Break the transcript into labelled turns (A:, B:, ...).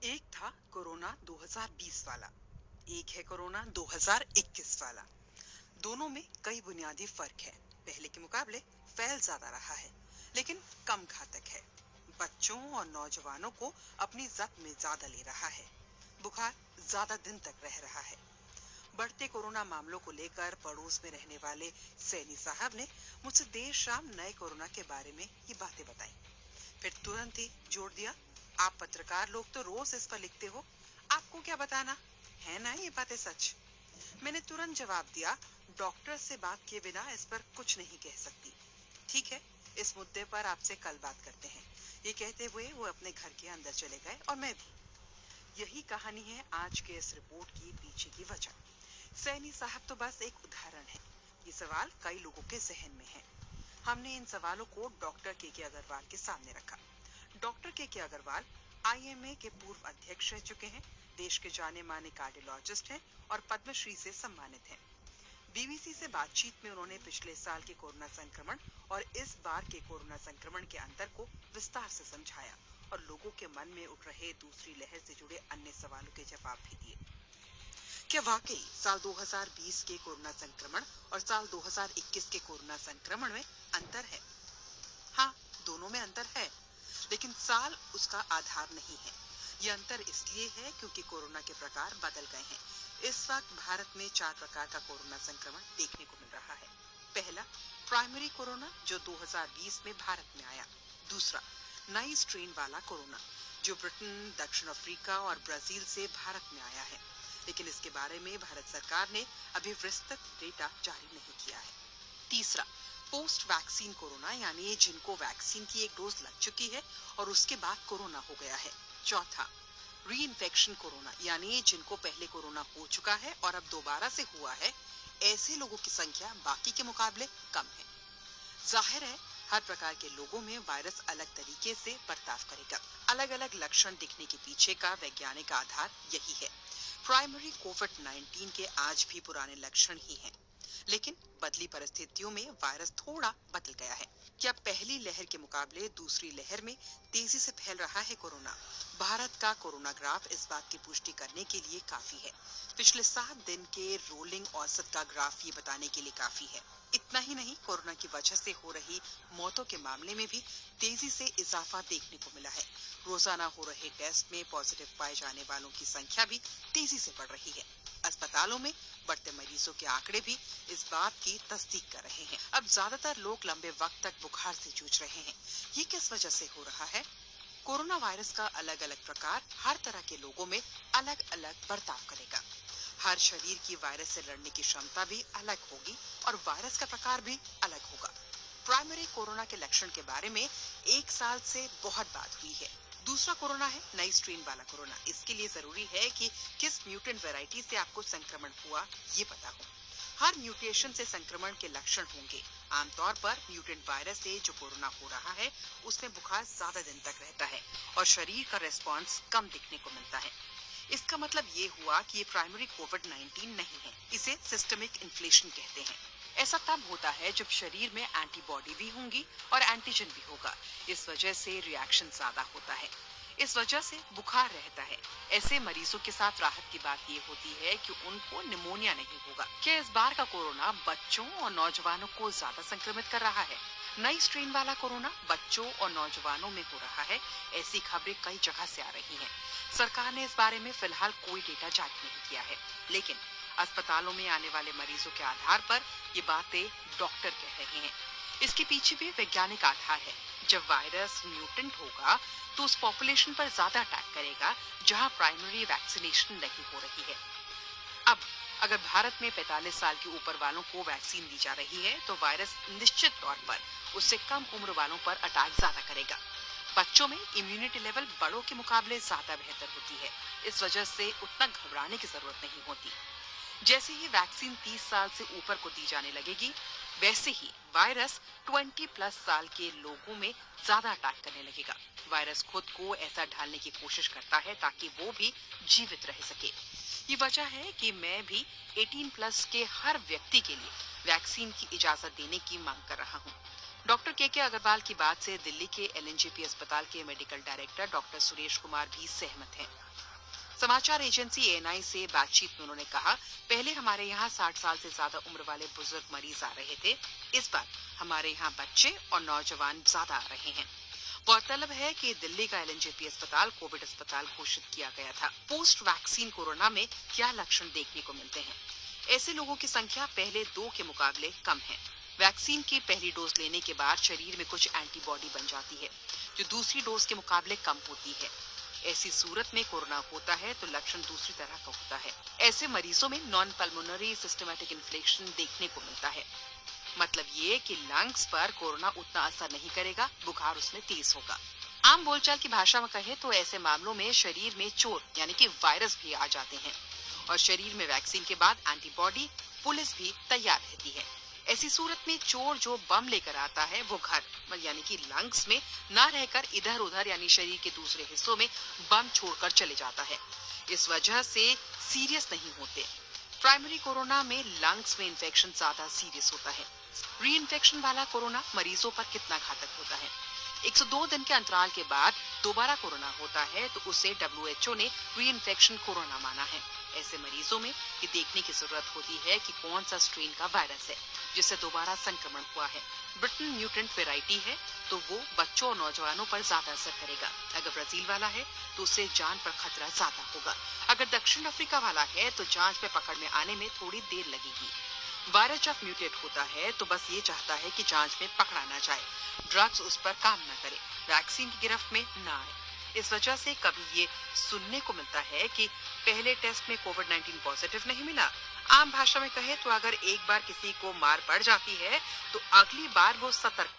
A: एक था कोरोना 2020 वाला, एक है कोरोना 2021 वाला। दोनों में कई बुनियादी फर्क है। पहले के मुकाबले फैल ज्यादा रहा है, लेकिन कम घातक है। बच्चों और नौजवानों को अपनी जद में ज्यादा ले रहा है। बुखार ज्यादा दिन तक रह रहा है। बढ़ते कोरोना मामलों को लेकर पड़ोस में रहने वाले सैनी साहब ने मुझसे देर शाम नए कोरोना के बारे में ये बातें बताई। फिर तुरंत ही जोड़ दिया, आप पत्रकार लोग तो रोज इस पर लिखते हो, आपको क्या बताना है ना ये बातें सच। मैंने तुरंत जवाब दिया, डॉक्टर से बात किए बिना इस पर कुछ नहीं कह सकती। ठीक है, इस मुद्दे पर आपसे कल बात करते हैं। ये कहते हुए वो अपने घर के अंदर चले गए और मैं भी। यही कहानी है आज के इस रिपोर्ट की पीछे की वजह। सैनी साहब तो बस एक उदाहरण है। ये सवाल कई लोगों के जहन में है। हमने इन सवालों को डॉक्टर के अग्रवाल के सामने रखा। डॉक्टर के अग्रवाल आईएमए के पूर्व अध्यक्ष रह चुके हैं, देश के जाने माने कार्डियोलॉजिस्ट हैं और पद्मश्री से सम्मानित हैं। बीबीसी से बातचीत में उन्होंने पिछले साल के कोरोना संक्रमण और इस बार के कोरोना संक्रमण के अंतर को विस्तार से समझाया और लोगों के मन में उठ रहे दूसरी लहर से जुड़े अन्य सवालों के जवाब भी दिए। क्या वाकई साल 2020 के कोरोना संक्रमण और साल 2021 के कोरोना संक्रमण में अंतर है? हाँ, दोनों में अंतर है, लेकिन साल उसका आधार नहीं है। ये अंतर इसलिए है क्योंकि कोरोना के प्रकार बदल गए हैं। इस वक्त भारत में 4 प्रकार का कोरोना संक्रमण देखने को मिल रहा है। पहला, प्राइमरी कोरोना जो 2020 में भारत में आया। दूसरा, नई स्ट्रेन वाला कोरोना जो ब्रिटेन, दक्षिण अफ्रीका और ब्राजील से भारत में आया है, लेकिन इसके बारे में भारत सरकार ने अभी विस्तृत डेटा जारी नहीं किया है। तीसरा, पोस्ट वैक्सीन कोरोना यानी जिनको वैक्सीन की एक डोज लग चुकी है और उसके बाद कोरोना हो गया है। चौथा, री इन्फेक्शन कोरोना यानी जिनको पहले कोरोना हो चुका है और अब दोबारा से हुआ है। ऐसे लोगों की संख्या बाकी के मुकाबले कम है। जाहिर है, हर प्रकार के लोगों में वायरस अलग तरीके से बर्ताव करेगा। अलग अलग लक्षण दिखने के पीछे का वैज्ञानिक आधार यही है। प्राइमरी कोविड-19 के आज भी पुराने लक्षण ही हैं, लेकिन बदली परिस्थितियों में वायरस थोड़ा बदल गया है। क्या पहली लहर के मुकाबले दूसरी लहर में तेजी से फैल रहा है कोरोना? भारत का कोरोना ग्राफ इस बात की पुष्टि करने के लिए काफी है। पिछले 7 दिन के रोलिंग औसत का ग्राफ ये बताने के लिए काफी है। इतना ही नहीं, कोरोना की वजह से हो रही मौतों के मामले में भी तेजी से इजाफा देखने को मिला है। रोजाना हो रहे टेस्ट में पॉजिटिव पाए जाने वालों की संख्या भी तेजी से बढ़ रही है। अस्पतालों में बढ़ते मरीजों के आंकड़े भी इस बात की तस्दीक कर रहे हैं। अब ज्यादातर लोग लंबे वक्त तक बुखार से जूझ रहे हैं। ये किस वजह से हो रहा है? कोरोना वायरस का अलग अलग प्रकार हर तरह के लोगों में अलग अलग बर्ताव करेगा। हर शरीर की वायरस से लड़ने की क्षमता भी अलग होगी और वायरस का प्रकार भी अलग होगा। प्राइमरी कोरोना के लक्षण के बारे में 1 साल से बहुत बात हुई है। दूसरा कोरोना है नई स्ट्रेन वाला कोरोना। इसके लिए जरूरी है कि किस म्यूटेंट वैरायटी से आपको संक्रमण हुआ ये पता हो। हर म्यूटेशन से संक्रमण के लक्षण होंगे। आमतौर पर म्यूटेंट वायरस से जो कोरोना हो रहा है उसमें बुखार ज्यादा दिन तक रहता है और शरीर का रेस्पॉन्स कम दिखने को मिलता है। इसका मतलब ये हुआ कि ये प्राइमरी कोविड-19 नहीं है, इसे सिस्टमिक इन्फ्लेशन कहते हैं। ऐसा तब होता है जब शरीर में एंटीबॉडी भी होंगी और एंटीजन भी होगा। इस वजह से रिएक्शन ज्यादा होता है। इस वजह से बुखार रहता है। ऐसे मरीजों के साथ राहत की बात ये होती है कि उनको निमोनिया नहीं होगा। क्या इस बार का कोरोना बच्चों और नौजवानों को ज्यादा संक्रमित कर रहा है? नई स्ट्रेन वाला कोरोना बच्चों और नौजवानों में हो रहा है, ऐसी खबरें कई जगह से आ रही हैं। सरकार ने इस बारे में फिलहाल कोई डेटा जारी नहीं किया है, लेकिन अस्पतालों में आने वाले मरीजों के आधार पर ये बातें डॉक्टर कह रहे हैं। इसके पीछे भी वैज्ञानिक आधार है। जब वायरस म्यूटेंट होगा तो उस पॉपुलेशन पर ज्यादा अटैक करेगा जहां प्राइमरी वैक्सीनेशन नहीं हो रही है। अब अगर भारत में 45 साल के ऊपर वालों को वैक्सीन दी जा रही है तो वायरस निश्चित तौर पर उससे कम उम्र वालों पर अटैक ज्यादा करेगा। बच्चों में इम्यूनिटी लेवल बड़ों के मुकाबले ज्यादा बेहतर होती है। इस वजह से उतना घबराने की जरूरत नहीं होती। जैसे ही वैक्सीन 30 साल से ऊपर को दी जाने लगेगी, वैसे ही वायरस 20 प्लस साल के लोगों में ज्यादा अटैक करने लगेगा। वायरस खुद को ऐसा ढालने की कोशिश करता है ताकि वो भी जीवित रह सके। ये वजह है कि मैं भी 18 प्लस के हर व्यक्ति के लिए वैक्सीन की इजाजत देने की मांग कर रहा हूँ। डॉक्टर के अग्रवाल की बात से दिल्ली के एलएनजेपी अस्पताल के medical director doctor Suresh Kumar भी सहमत हैं। समाचार एजेंसी एएनआई से बातचीत में उन्होंने कहा, पहले हमारे यहाँ 60 साल से ज्यादा उम्र वाले बुजुर्ग मरीज आ रहे थे। इस बार हमारे यहाँ बच्चे और नौजवान ज्यादा आ रहे हैं। गौरतलब है कि दिल्ली का एलएनजेपी अस्पताल कोविड अस्पताल घोषित किया गया था। पोस्ट वैक्सीन कोरोना में क्या लक्षण देखने को मिलते हैं? ऐसे लोगों की संख्या पहले 2 के मुकाबले कम है। वैक्सीन की पहली डोज लेने के बाद शरीर में कुछ एंटीबॉडी बन जाती है, जो दूसरी डोज के मुकाबले कम होती है। ऐसी सूरत में कोरोना होता है तो लक्षण दूसरी तरह का होता है। ऐसे मरीजों में नॉन पल्मोनरी सिस्टमैटिक इन्फ्लेक्शन देखने को मिलता है। मतलब ये कि लंग्स पर कोरोना उतना असर नहीं करेगा, बुखार उसमें तेज होगा। आम बोलचाल की भाषा में कहे तो ऐसे मामलों में शरीर में चोर यानी कि वायरस भी आ जाते हैं और शरीर में वैक्सीन के बाद एंटीबॉडी पुलिस भी तैयार रहती है। ऐसी सूरत में चोर जो बम लेकर आता है वो घर यानी कि लंग्स में ना रहकर इधर उधर यानी शरीर के दूसरे हिस्सों में बम छोड़कर चले जाता है। इस वजह से सीरियस नहीं होते। प्राइमरी कोरोना में लंग्स में इन्फेक्शन ज्यादा सीरियस होता है। री इन्फेक्शन वाला कोरोना मरीजों पर कितना घातक होता है? 102 दिन के अंतराल के बाद दोबारा कोरोना होता है तो उसे WHO ने री इन्फेक्शन कोरोना माना है। ऐसे मरीजों में ये देखने की जरूरत होती है कि कौन सा स्ट्रेन का वायरस है जिससे दोबारा संक्रमण हुआ है। ब्रिटेन म्यूटेंट वेराइटी है तो वो बच्चों और नौजवानों पर ज्यादा असर करेगा। अगर ब्राजील वाला है तो उससे जान पर खतरा ज्यादा होगा। अगर दक्षिण अफ्रीका वाला है तो जांच में पकड़ में आने में थोड़ी देर लगेगी। वायरस जब म्यूटेट होता है तो बस ये चाहता है कि जांच में पकड़ा ना जाए, ड्रग्स उस पर काम न करे, वैक्सीन की गिरफ्त में न आए। इस वजह से कभी ये सुनने को मिलता है कि पहले टेस्ट में कोविड-19 पॉजिटिव नहीं मिला। आम भाषा में कहे तो अगर एक बार किसी को मार पड़ जाती है तो अगली बार वो सतर्क